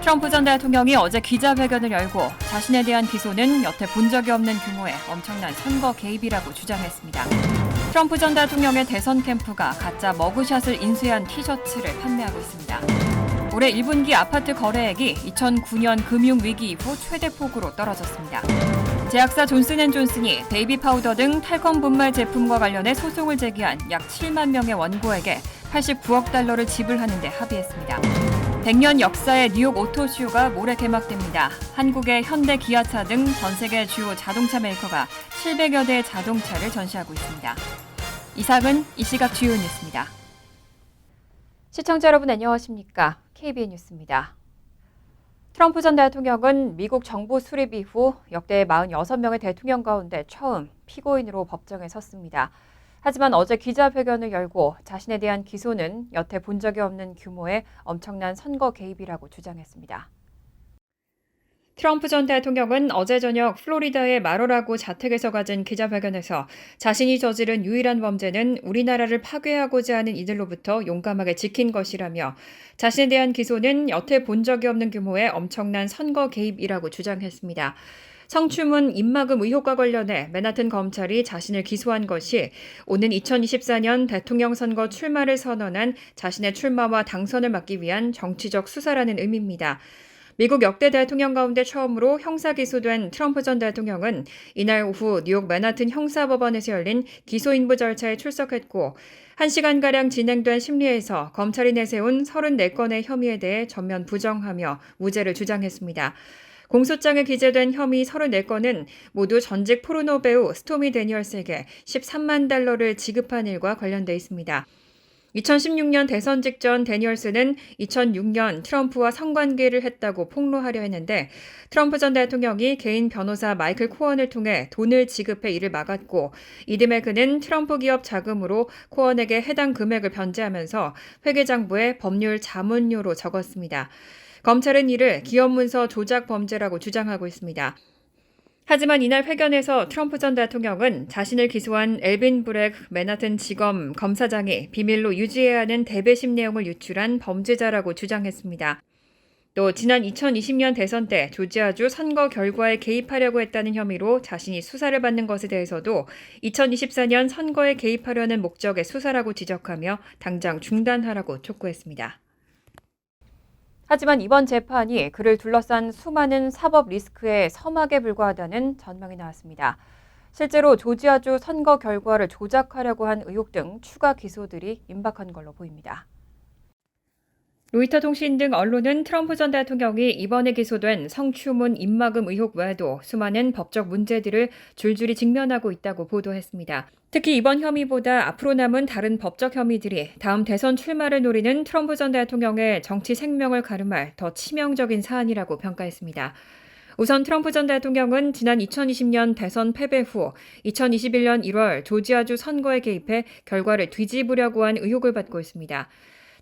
트럼프 전 대통령이 어제 기자회견을 열고 자신에 대한 기소는 여태 본 적이 없는 규모의 엄청난 선거 개입이라고 주장했습니다. 트럼프 전 대통령의 대선 캠프가 가짜 머그샷을 인쇄한 티셔츠를 판매하고 있습니다. 올해 1분기 아파트 거래액이 2009년 금융위기 이후 최대폭으로 떨어졌습니다. 제약사 존슨앤존슨이 베이비 파우더 등 탈검 분말 제품과 관련해 소송을 제기한 약 7만 명의 원고에게 89억 달러를 지불하는 데 합의했습니다. 100년 역사의 뉴욕 오토쇼가 모레 개막됩니다. 한국의 현대, 기아차 등 전 세계 주요 자동차 메이커가 700여 대의 자동차를 전시하고 있습니다. 이상은 이 시각 주요 뉴스입니다. 시청자 여러분 안녕하십니까? KBN 뉴스입니다. 트럼프 전 대통령은 미국 정부 수립 이후 역대 46명의 대통령 가운데 처음 피고인으로 법정에 섰습니다. 하지만 어제 기자회견을 열고 자신에 대한 기소는 여태 본 적이 없는 규모의 엄청난 선거 개입이라고 주장했습니다. 트럼프 전 대통령은 어제 저녁 플로리다의 마로라고 자택에서 가진 기자회견에서 자신이 저지른 유일한 범죄는 우리나라를 파괴하고자 하는 이들로부터 용감하게 지킨 것이라며 자신에 대한 기소는 여태 본 적이 없는 규모의 엄청난 선거 개입이라고 주장했습니다. 성추문 입막음 의혹과 관련해 맨하튼 검찰이 자신을 기소한 것이 오는 2024년 대통령 선거 출마를 선언한 자신의 출마와 당선을 막기 위한 정치적 수사라는 의미입니다. 미국 역대 대통령 가운데 처음으로 형사 기소된 트럼프 전 대통령은 이날 오후 뉴욕 맨하튼 형사법원에서 열린 기소인부 절차에 출석했고 1시간가량 진행된 심리에서 검찰이 내세운 34건의 혐의에 대해 전면 부정하며 무죄를 주장했습니다. 공소장에 기재된 혐의 34건은 모두 전직 포르노 배우 스토미 데니얼스에게 13만 달러를 지급한 일과 관련돼 있습니다. 2016년 대선 직전 데니얼스는 2006년 트럼프와 성관계를 했다고 폭로하려 했는데 트럼프 전 대통령이 개인 변호사 마이클 코언을 통해 돈을 지급해 이를 막았고 이듬해 그는 트럼프 기업 자금으로 코언에게 해당 금액을 변제하면서 회계장부에 법률 자문료로 적었습니다. 검찰은 이를 기업문서 조작 범죄라고 주장하고 있습니다. 하지만 이날 회견에서 트럼프 전 대통령은 자신을 기소한 엘빈 브렉 맨하튼 지검 검사장이 비밀로 유지해야 하는 대배심 내용을 유출한 범죄자라고 주장했습니다. 또 지난 2020년 대선 때 조지아주 선거 결과에 개입하려고 했다는 혐의로 자신이 수사를 받는 것에 대해서도 2024년 선거에 개입하려는 목적의 수사라고 지적하며 당장 중단하라고 촉구했습니다. 하지만 이번 재판이 그를 둘러싼 수많은 사법 리스크에 서막에 불과하다는 전망이 나왔습니다. 실제로 조지아주 선거 결과를 조작하려고 한 의혹 등 추가 기소들이 임박한 걸로 보입니다. 로이터 통신 등 언론은 트럼프 전 대통령이 이번에 기소된 성추문 입막음 의혹 외에도 수많은 법적 문제들을 줄줄이 직면하고 있다고 보도했습니다. 특히 이번 혐의보다 앞으로 남은 다른 법적 혐의들이 다음 대선 출마를 노리는 트럼프 전 대통령의 정치 생명을 가름할 더 치명적인 사안이라고 평가했습니다. 우선 트럼프 전 대통령은 지난 2020년 대선 패배 후 2021년 1월 조지아주 선거에 개입해 결과를 뒤집으려고 한 의혹을 받고 있습니다.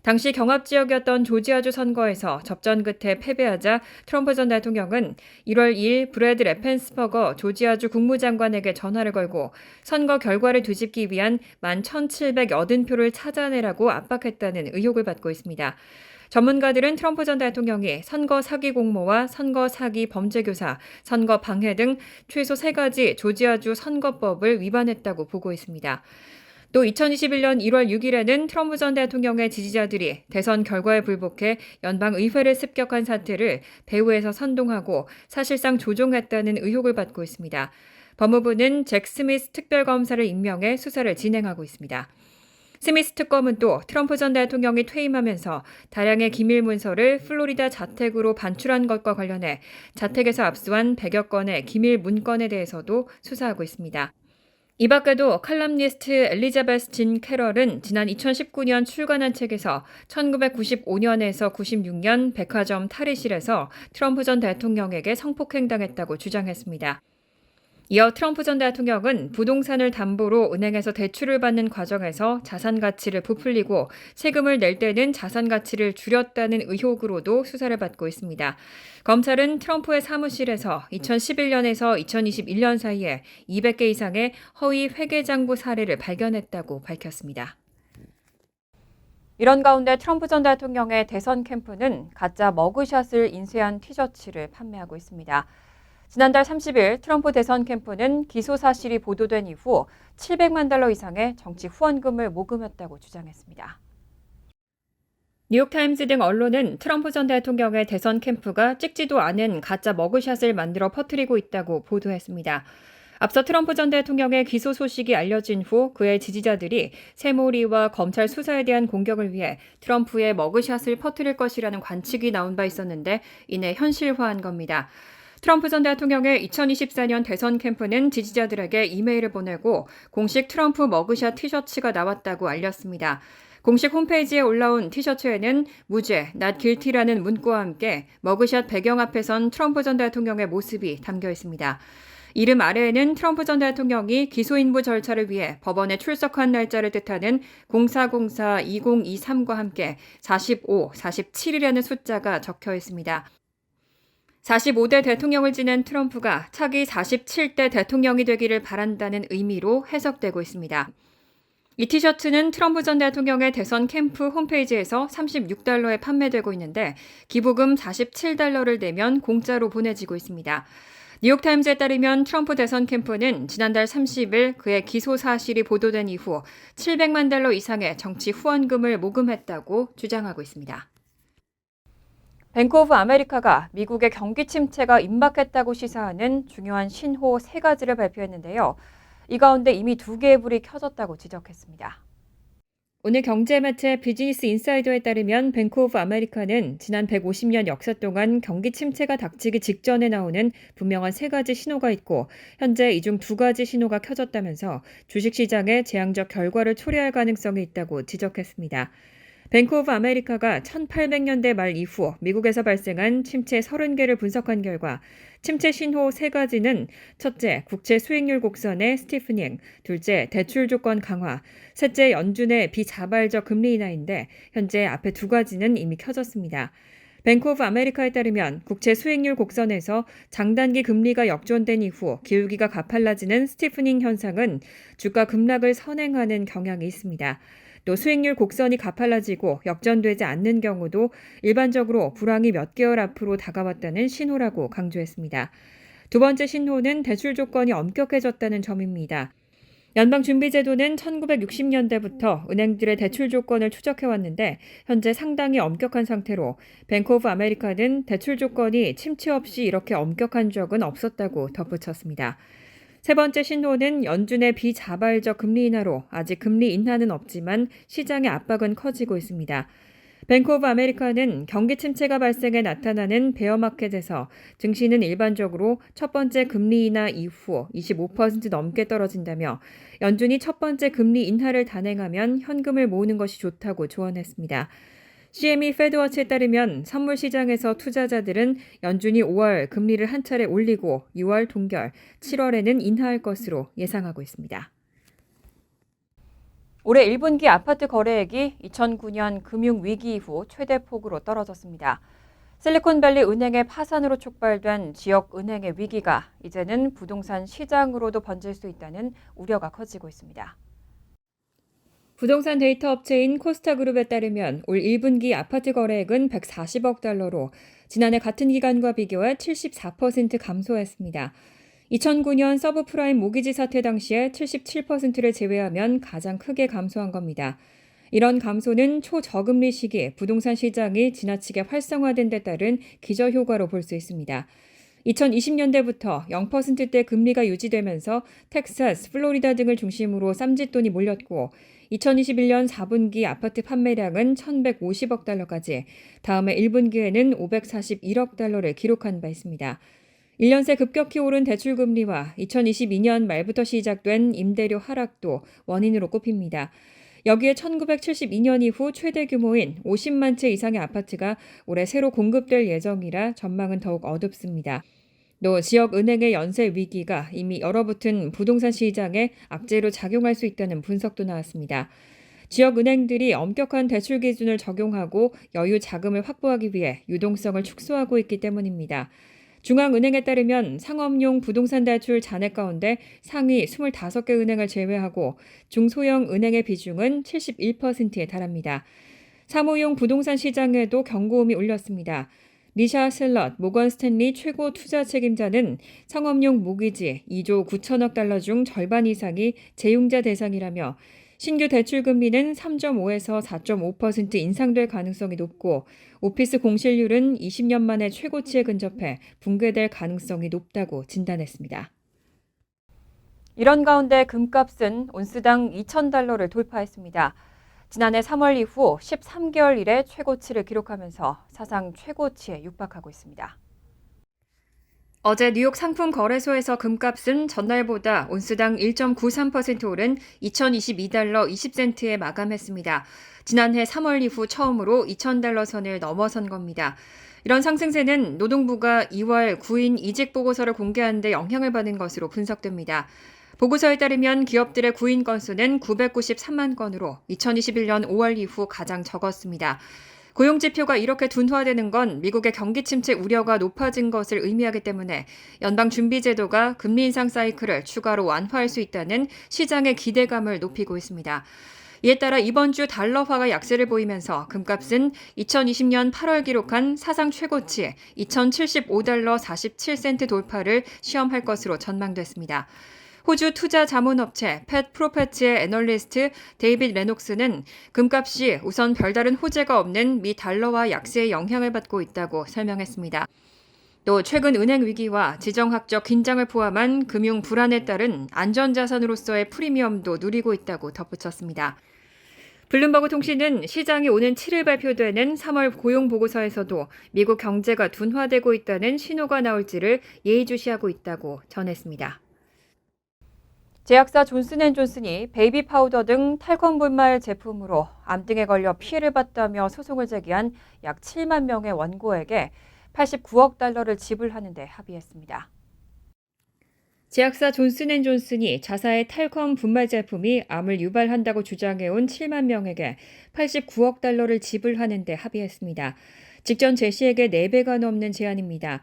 당시 경합 지역이었던 조지아주 선거에서 접전 끝에 패배하자 트럼프 전 대통령은 1월 2일 브래드 래펜스버거 조지아주 국무장관에게 전화를 걸고 선거 결과를 뒤집기 위한 11,780표를 찾아내라고 압박했다는 의혹을 받고 있습니다. 전문가들은 트럼프 전 대통령이 선거 사기 공모와 선거 사기 범죄 교사, 선거 방해 등 최소 3가지 조지아주 선거법을 위반했다고 보고 있습니다. 또 2021년 1월 6일에는 트럼프 전 대통령의 지지자들이 대선 결과에 불복해 연방의회를 습격한 사태를 배후에서 선동하고 사실상 조종했다는 의혹을 받고 있습니다. 법무부는 잭 스미스 특별검사를 임명해 수사를 진행하고 있습니다. 스미스 특검은 또 트럼프 전 대통령이 퇴임하면서 다량의 기밀 문서를 플로리다 자택으로 반출한 것과 관련해 자택에서 압수한 100여 건의 기밀 문건에 대해서도 수사하고 있습니다. 이 밖에도 칼럼니스트 엘리자베스 진 캐럴은 지난 2019년 출간한 책에서 1995년에서 96년 백화점 탈의실에서 트럼프 전 대통령에게 성폭행당했다고 주장했습니다. 이어 트럼프 전 대통령은 부동산을 담보로 은행에서 대출을 받는 과정에서 자산 가치를 부풀리고 세금을 낼 때는 자산 가치를 줄였다는 의혹으로도 수사를 받고 있습니다. 검찰은 트럼프의 사무실에서 2011년에서 2021년 사이에 200개 이상의 허위 회계장부 사례를 발견했다고 밝혔습니다. 이런 가운데 트럼프 전 대통령의 대선 캠프는 가짜 머그샷을 인쇄한 티셔츠를 판매하고 있습니다. 지난달 30일 트럼프 대선 캠프는 기소 사실이 보도된 이후 700만 달러 이상의 정치 후원금을 모금했다고 주장했습니다. 뉴욕타임스 등 언론은 트럼프 전 대통령의 대선 캠프가 찍지도 않은 가짜 머그샷을 만들어 퍼뜨리고 있다고 보도했습니다. 앞서 트럼프 전 대통령의 기소 소식이 알려진 후 그의 지지자들이 새몰이와 검찰 수사에 대한 공격을 위해 트럼프의 머그샷을 퍼뜨릴 것이라는 관측이 나온 바 있었는데 이내 현실화한 겁니다. 트럼프 전 대통령의 2024년 대선 캠프는 지지자들에게 이메일을 보내고 공식 트럼프 머그샷 티셔츠가 나왔다고 알렸습니다. 공식 홈페이지에 올라온 티셔츠에는 무죄, not guilty라는 문구와 함께 머그샷 배경 앞에선 트럼프 전 대통령의 모습이 담겨 있습니다. 이름 아래에는 트럼프 전 대통령이 기소인부 절차를 위해 법원에 출석한 날짜를 뜻하는 0404-2023과 함께 45, 47이라는 숫자가 적혀 있습니다. 45대 대통령을 지낸 트럼프가 차기 47대 대통령이 되기를 바란다는 의미로 해석되고 있습니다. 이 티셔츠는 트럼프 전 대통령의 대선 캠프 홈페이지에서 $36에 판매되고 있는데 기부금 $47를 내면 공짜로 보내지고 있습니다. 뉴욕타임즈에 따르면 트럼프 대선 캠프는 지난달 30일 그의 기소 사실이 보도된 이후 700만 달러 이상의 정치 후원금을 모금했다고 주장하고 있습니다. 뱅크 오브 아메리카가 미국의 경기 침체가 임박했다고 시사하는 중요한 신호 3가지를 발표했는데요. 이 가운데 이미 2개의 불이 켜졌다고 지적했습니다. 오늘 경제 매체 비즈니스 인사이더에 따르면 뱅크 오브 아메리카는 지난 150년 역사 동안 경기 침체가 닥치기 직전에 나오는 분명한 3가지 신호가 있고 현재 이 중 2가지 신호가 켜졌다면서 주식시장에 재앙적 결과를 초래할 가능성이 있다고 지적했습니다. 뱅크 오브 아메리카가 1800년대 말 이후 미국에서 발생한 침체 30개를 분석한 결과 침체 신호 3가지는 첫째, 국채 수익률 곡선의 스티프닝, 둘째, 대출 조건 강화, 셋째, 연준의 비자발적 금리 인하인데 현재 앞에 2가지는 이미 켜졌습니다. 뱅크 오브 아메리카에 따르면 국채 수익률 곡선에서 장단기 금리가 역전된 이후 기울기가 가팔라지는 스티프닝 현상은 주가 급락을 선행하는 경향이 있습니다. 또 수익률 곡선이 가팔라지고 역전되지 않는 경우도 일반적으로 불황이 몇 개월 앞으로 다가왔다는 신호라고 강조했습니다. 두 번째 신호는 대출 조건이 엄격해졌다는 점입니다. 연방준비제도는 1960년대부터 은행들의 대출 조건을 추적해왔는데 현재 상당히 엄격한 상태로 뱅크 오브 아메리카는 대출 조건이 침체 없이 이렇게 엄격한 적은 없었다고 덧붙였습니다. 세 번째 신호는 연준의 비자발적 금리 인하로 아직 금리 인하는 없지만 시장의 압박은 커지고 있습니다. 뱅크 오브 아메리카는 경기 침체가 발생해 나타나는 베어마켓에서 증시는 일반적으로 첫 번째 금리 인하 이후 25% 넘게 떨어진다며 연준이 첫 번째 금리 인하를 단행하면 현금을 모으는 것이 좋다고 조언했습니다. CME 페드워치에 따르면 선물 시장에서 투자자들은 연준이 5월 금리를 한 차례 올리고 6월 동결, 7월에는 인하할 것으로 예상하고 있습니다. 올해 1분기 아파트 거래액이 2009년 금융위기 이후 최대 폭으로 떨어졌습니다. 실리콘밸리 은행의 파산으로 촉발된 지역 은행의 위기가 이제는 부동산 시장으로도 번질 수 있다는 우려가 커지고 있습니다. 부동산 데이터 업체인 코스타그룹에 따르면 올 1분기 아파트 거래액은 140억 달러로 지난해 같은 기간과 비교해 74% 감소했습니다. 2009년 서브프라임 모기지 사태 당시에 77%를 제외하면 가장 크게 감소한 겁니다. 이런 감소는 초저금리 시기 부동산 시장이 지나치게 활성화된 데 따른 기저효과로 볼 수 있습니다. 2020년대부터 0%대 금리가 유지되면서 텍사스, 플로리다 등을 중심으로 쌈짓돈이 몰렸고 2021년 4분기 아파트 판매량은 1,150억 달러까지, 다음해 1분기에는 541억 달러를 기록한 바 있습니다. 1년 새 급격히 오른 대출금리와 2022년 말부터 시작된 임대료 하락도 원인으로 꼽힙니다. 여기에 1972년 이후 최대 규모인 50만 채 이상의 아파트가 올해 새로 공급될 예정이라 전망은 더욱 어둡습니다. 또 지역 은행의 연쇄 위기가 이미 얼어붙은 부동산 시장에 악재로 작용할 수 있다는 분석도 나왔습니다. 지역 은행들이 엄격한 대출 기준을 적용하고 여유 자금을 확보하기 위해 유동성을 축소하고 있기 때문입니다. 중앙은행에 따르면 상업용 부동산 대출 잔액 가운데 상위 25개 은행을 제외하고 중소형 은행의 비중은 71%에 달합니다. 사무용 부동산 시장에도 경고음이 울렸습니다. 리샤 셀럿 모건 스탠리 최고 투자 책임자는 상업용 모기지 2조 9천억 달러 중 절반 이상이 재융자 대상이라며 신규 대출 금리는 3.5에서 4.5% 인상될 가능성이 높고 오피스 공실률은 20년 만에 최고치에 근접해 붕괴될 가능성이 높다고 진단했습니다. 이런 가운데 금값은 온스당 2,000달러를 돌파했습니다. 지난해 3월 이후 13개월 이래 최고치를 기록하면서 사상 최고치에 육박하고 있습니다. 어제 뉴욕 상품 거래소에서 금값은 전날보다 온스당 1.93% 오른 2,022달러 20센트에 마감했습니다. 지난해 3월 이후 처음으로 2,000달러 선을 넘어선 겁니다. 이런 상승세는 노동부가 2월 구인 이직 보고서를 공개하는 데 영향을 받은 것으로 분석됩니다. 보고서에 따르면 기업들의 구인 건수는 993만 건으로 2021년 5월 이후 가장 적었습니다. 고용 지표가 이렇게 둔화되는 건 미국의 경기 침체 우려가 높아진 것을 의미하기 때문에 연방준비제도가 금리 인상 사이클을 추가로 완화할 수 있다는 시장의 기대감을 높이고 있습니다. 이에 따라 이번 주 달러화가 약세를 보이면서 금값은 2020년 8월 기록한 사상 최고치 2,075달러 47센트 돌파를 시험할 것으로 전망됐습니다. 호주 투자 자문업체 팻 프로페츠의 애널리스트 데이빗 레녹스는 금값이 우선 별다른 호재가 없는 미 달러화 약세의 영향을 받고 있다고 설명했습니다. 또 최근 은행 위기와 지정학적 긴장을 포함한 금융 불안에 따른 안전자산으로서의 프리미엄도 누리고 있다고 덧붙였습니다. 블룸버그 통신은 시장이 오는 7일 발표되는 3월 고용보고서에서도 미국 경제가 둔화되고 있다는 신호가 나올지를 예의주시하고 있다고 전했습니다. 제약사 존슨앤존슨이 베이비 파우더 등 탈건 분말 제품으로 암등에 걸려 피해를 봤다며 소송을 제기한 약 7만 명의 원고에게 89억 달러를 지불하는 데 합의했습니다. 제약사 존슨앤존슨이 자사의 탈건 분말 제품이 암을 유발한다고 주장해온 7만 명에게 89억 달러를 지불하는 데 합의했습니다. 직전 제시액의 4배가 넘는 제안입니다.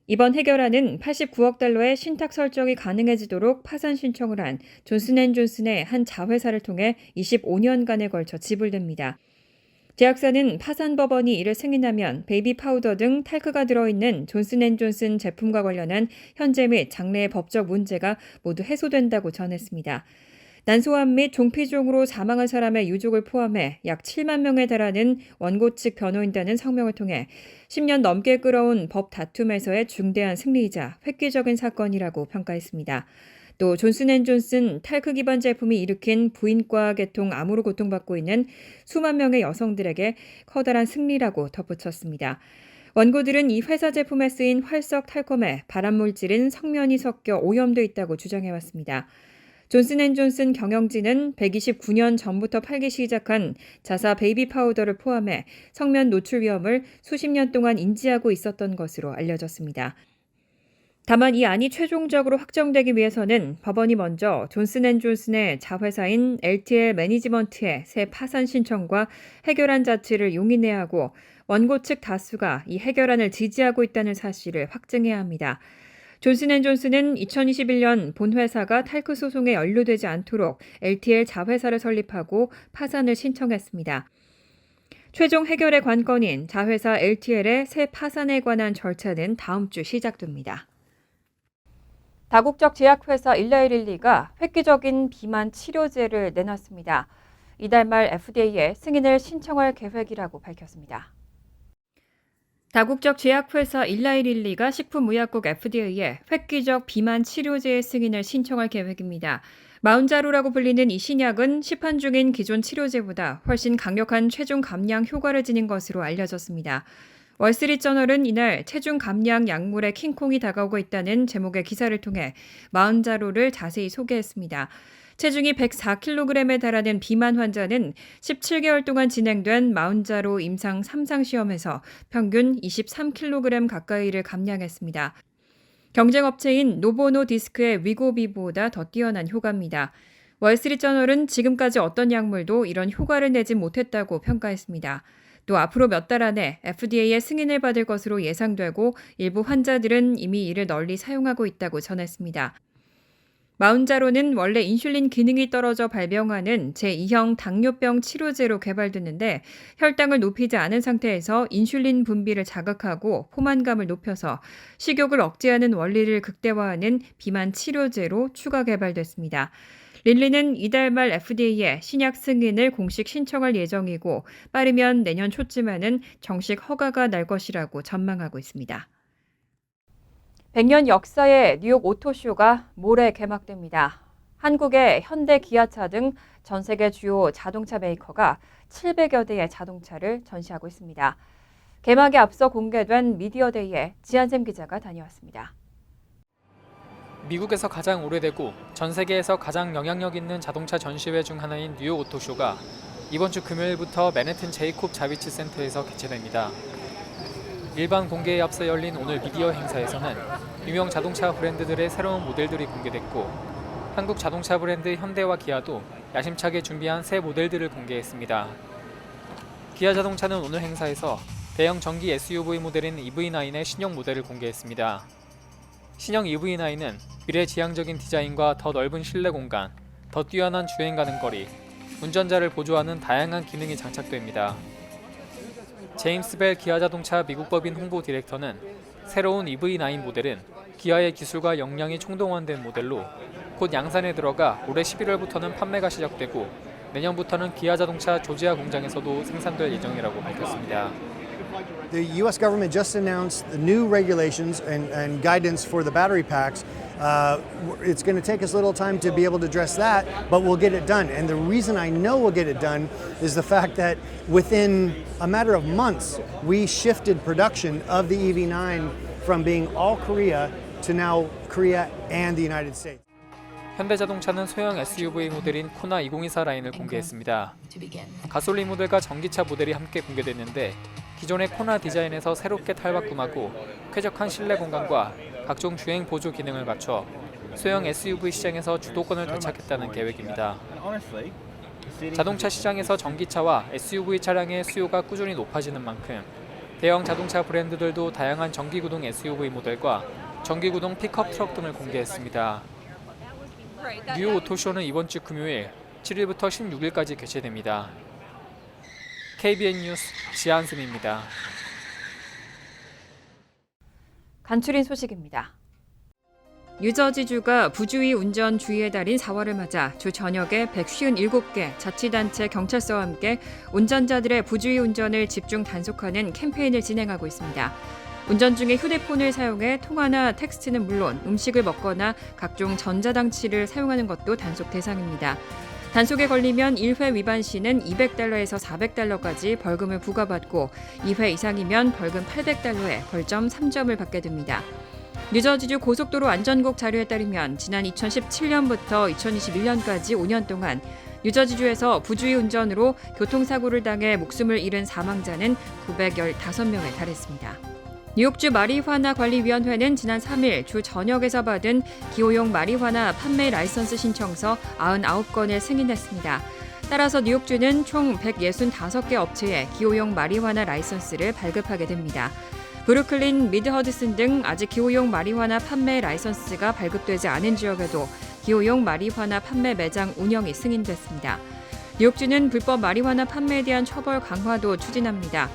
이번 해결안은 89억 달러의 신탁 설정이 가능해지도록 파산 신청을 한 존슨앤존슨의 한 자회사를 통해 25년간에 걸쳐 지불됩니다. 제약사는 파산 법원이 이를 승인하면 베이비 파우더 등 탈크가 들어있는 존슨앤존슨 제품과 관련한 현재 및 장래의 법적 문제가 모두 해소된다고 전했습니다. 난소암 및 종피종으로 사망한 사람의 유족을 포함해 약 7만 명에 달하는 원고 측 변호인단은 성명을 통해 10년 넘게 끌어온 법 다툼에서의 중대한 승리이자 획기적인 사건이라고 평가했습니다. 또 존슨앤존슨 탈크 기반 제품이 일으킨 부인과 계통 암으로 고통받고 있는 수만 명의 여성들에게 커다란 승리라고 덧붙였습니다. 원고들은 이 회사 제품에 쓰인 활석 탈검에 발암물질인 성면이 섞여 오염돼 있다고 주장해왔습니다. 존슨앤존슨 경영진은 129년 전부터 팔기 시작한 자사 베이비 파우더를 포함해 성면 노출 위험을 수십 년 동안 인지하고 있었던 것으로 알려졌습니다. 다만 이 안이 최종적으로 확정되기 위해서는 법원이 먼저 존슨앤존슨의 자회사인 LTL 매니지먼트의 새 파산 신청과 해결안 자체를 용인해야 하고 원고 측 다수가 이 해결안을 지지하고 있다는 사실을 확증해야 합니다. 존슨앤존슨은 2021년 본 회사가 탈크 소송에 연루되지 않도록 LTL 자회사를 설립하고 파산을 신청했습니다. 최종 해결의 관건인 자회사 LTL의 새 파산에 관한 절차는 다음 주 시작됩니다. 다국적 제약회사 일라이릴리가 획기적인 비만 치료제를 내놨습니다. 이달 말 FDA에 승인을 신청할 계획이라고 밝혔습니다. 다국적 제약회사 일라이릴리가 식품의약국 FDA에 획기적 비만 치료제의 승인을 신청할 계획입니다. 마운자로라고 불리는 이 신약은 시판 중인 기존 치료제보다 훨씬 강력한 체중 감량 효과를 지닌 것으로 알려졌습니다. 월스트리트저널은 이날 체중 감량 약물의 킹콩이 다가오고 있다는 제목의 기사를 통해 마운자로를 자세히 소개했습니다. 체중이 104kg에 달하는 비만 환자는 17개월 동안 진행된 마운자로 임상 3상 시험에서 평균 23kg 가까이를 감량했습니다. 경쟁업체인 노보노디스크의 위고비보다 더 뛰어난 효과입니다. 월스트리트저널은 지금까지 어떤 약물도 이런 효과를 내지 못했다고 평가했습니다. 또 앞으로 몇 달 안에 FDA의 승인을 받을 것으로 예상되고 일부 환자들은 이미 이를 널리 사용하고 있다고 전했습니다. 마운자로는 원래 인슐린 기능이 떨어져 발병하는 제2형 당뇨병 치료제로 개발됐는데 혈당을 높이지 않은 상태에서 인슐린 분비를 자극하고 포만감을 높여서 식욕을 억제하는 원리를 극대화하는 비만 치료제로 추가 개발됐습니다. 릴리는 이달 말 FDA에 신약 승인을 공식 신청할 예정이고 빠르면 내년 초쯤에는 정식 허가가 날 것이라고 전망하고 있습니다. 100년 역사의 뉴욕 오토쇼가 모레 개막됩니다. 한국의 현대, 기아차 등 전 세계 주요 자동차 메이커가 700여 대의 자동차를 전시하고 있습니다. 개막에 앞서 공개된 미디어데이에 지한샘 기자가 다녀왔습니다. 미국에서 가장 오래되고 전 세계에서 가장 영향력 있는 자동차 전시회 중 하나인 뉴욕 오토쇼가 이번 주 금요일부터 맨해튼 제이콥 자비치 센터에서 개최됩니다. 일반 공개에 앞서 열린 오늘 미디어 행사에서는 유명 자동차 브랜드들의 새로운 모델들이 공개됐고 한국 자동차 브랜드 현대와 기아도 야심차게 준비한 새 모델들을 공개했습니다. 기아 자동차는 오늘 행사에서 대형 전기 SUV 모델인 EV9의 신형 모델을 공개했습니다. 신형 EV9은 미래지향적인 디자인과 더 넓은 실내 공간, 더 뛰어난 주행 가능 거리, 운전자를 보조하는 다양한 기능이 장착됩니다. 제임스 벨 기아 자동차 미국 법인 홍보 디렉터는 새로운 EV9 모델은 기아의 기술과 역량이 총동원된 모델로 곧 양산에 들어가 올해 11월부터는 판매가 시작되고 내년부터는 기아 자동차 조지아 공장에서도 생산될 예정이라고 밝혔습니다. The U.S. government just announced the new regulations and guidance for the battery packs. It's going to take us a little time to be able to address that, but we'll get it done. And the reason I know we'll get it done is the fact that within a matter of months, we shifted production of the EV9 from being all Korea to now Korea and the United States. 현대자동차는 소형 SUV 모델인 코나 2024 라인을 공개했습니다. 가솔린 모델과 전기차 모델이 함께 공개됐는데 기존의 코나 디자인에서 새롭게 탈바꿈하고 쾌적한 실내 공간과 각종 주행 보조 기능을 갖춰 소형 SUV 시장에서 주도권을 되찾겠다는 계획입니다. 자동차 시장에서 전기차와 SUV 차량의 수요가 꾸준히 높아지는 만큼 대형 자동차 브랜드들도 다양한 전기구동 SUV 모델과 전기구동 픽업 트럭 등을 공개했습니다. 뉴욕 오토쇼는 이번 주 금요일 7일부터 16일까지 개최됩니다. KBN 뉴스 지한승입니다. 간추린 소식입니다. 뉴저지주가 부주의 운전 주의의 달인 4월을 맞아 주 전역에 157개 자치단체 경찰서와 함께 운전자들의 부주의 운전을 집중 단속하는 캠페인을 진행하고 있습니다. 운전 중에 휴대폰을 사용해 통화나 텍스트는 물론 음식을 먹거나 각종 전자장치를 사용하는 것도 단속 대상입니다. 단속에 걸리면 1회 위반 시는 $200에서 $400까지 벌금을 부과받고 2회 이상이면 벌금 $800에 벌점 3점을 받게 됩니다. 뉴저지주 고속도로 안전국 자료에 따르면 지난 2017년부터 2021년까지 5년 동안 뉴저지주에서 부주의 운전으로 교통사고를 당해 목숨을 잃은 사망자는 915명에 달했습니다. 뉴욕주 마리화나 관리위원회는 지난 3일 주 전역에서 받은 기호용 마리화나 판매 라이선스 신청서 99건을 승인했습니다. 따라서 뉴욕주는 총 165개 업체에 기호용 마리화나 라이선스를 발급하게 됩니다. 브루클린, 미드 허드슨 등 아직 기호용 마리화나 판매 라이선스가 발급되지 않은 지역에도 기호용 마리화나 판매 매장 운영이 승인됐습니다. 뉴욕주는 불법 마리화나 판매에 대한 처벌 강화도 추진합니다.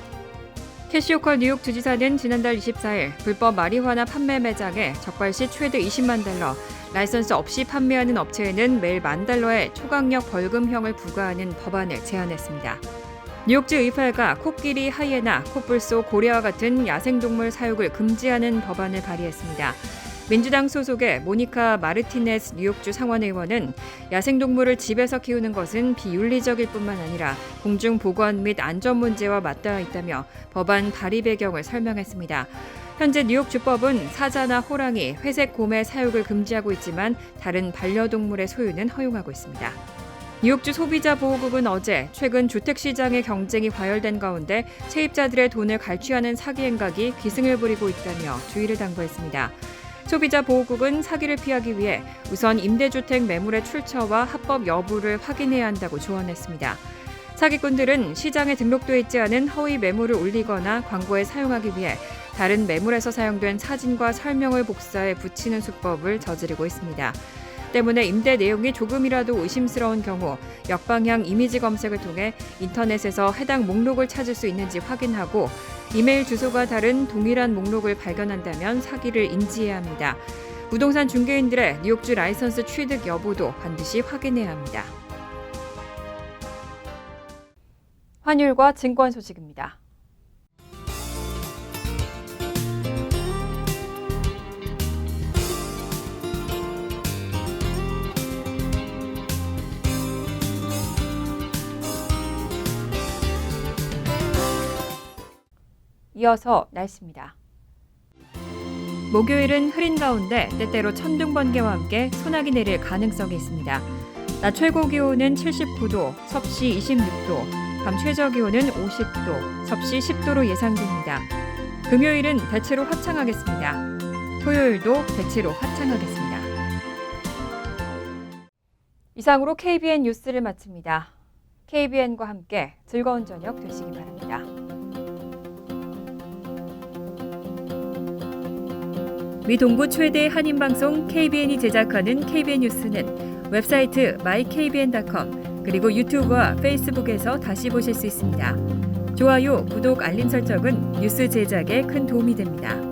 캐시 호컬 뉴욕 주지사는 지난달 24일 불법 마리화나 판매 매장에 적발 시 최대 $20만, 라이선스 없이 판매하는 업체에는 매일 $10,000의 초강력 벌금형을 부과하는 법안을 제안했습니다. 뉴욕주 의회가 코끼리, 하이에나, 코뿔소, 고래와 같은 야생동물 사육을 금지하는 법안을 발의했습니다. 민주당 소속의 모니카 마르티네스 뉴욕주 상원의원은 야생동물을 집에서 키우는 것은 비윤리적일 뿐만 아니라 공중보건 및 안전 문제와 맞닿아 있다며 법안 발의 배경을 설명했습니다. 현재 뉴욕 주법은 사자나 호랑이, 회색 곰의 사육을 금지하고 있지만 다른 반려동물의 소유는 허용하고 있습니다. 뉴욕주 소비자보호국은 어제 최근 주택시장의 경쟁이 과열된 가운데 세입자들의 돈을 갈취하는 사기 행각이 기승을 부리고 있다며 주의를 당부했습니다. 소비자보호국은 사기를 피하기 위해 우선 임대주택 매물의 출처와 합법 여부를 확인해야 한다고 조언했습니다. 사기꾼들은 시장에 등록돼 있지 않은 허위 매물을 올리거나 광고에 사용하기 위해 다른 매물에서 사용된 사진과 설명을 복사해 붙이는 수법을 저지르고 있습니다. 때문에 임대 내용이 조금이라도 의심스러운 경우 역방향 이미지 검색을 통해 인터넷에서 해당 목록을 찾을 수 있는지 확인하고 이메일 주소가 다른 동일한 목록을 발견한다면 사기를 인지해야 합니다. 부동산 중개인들의 뉴욕주 라이선스 취득 여부도 반드시 확인해야 합니다. 환율과 증권 소식입니다. 이어서 날씨입니다. 목요일은 흐린 가운데 때때로 천둥 번개와 함께 소나기 내릴 가능성이 있습니다. 낮 최고 기온은 79도, 섭씨 26도, 밤 최저 기온은 50도, 섭씨 10도로 예상됩니다. 금요일은 대체로 화창하겠습니다. 토요일도 대체로 화창하겠습니다. 이상으로 KBN 뉴스를 마칩니다. KBN과 함께 즐거운 저녁 되시기 바랍니다. 미 동부 최대 한인방송 KBN이 제작하는 KBN 뉴스는 웹사이트 mykbn.com 그리고 유튜브와 페이스북에서 다시 보실 수 있습니다. 좋아요, 구독, 알림 설정은 뉴스 제작에 큰 도움이 됩니다.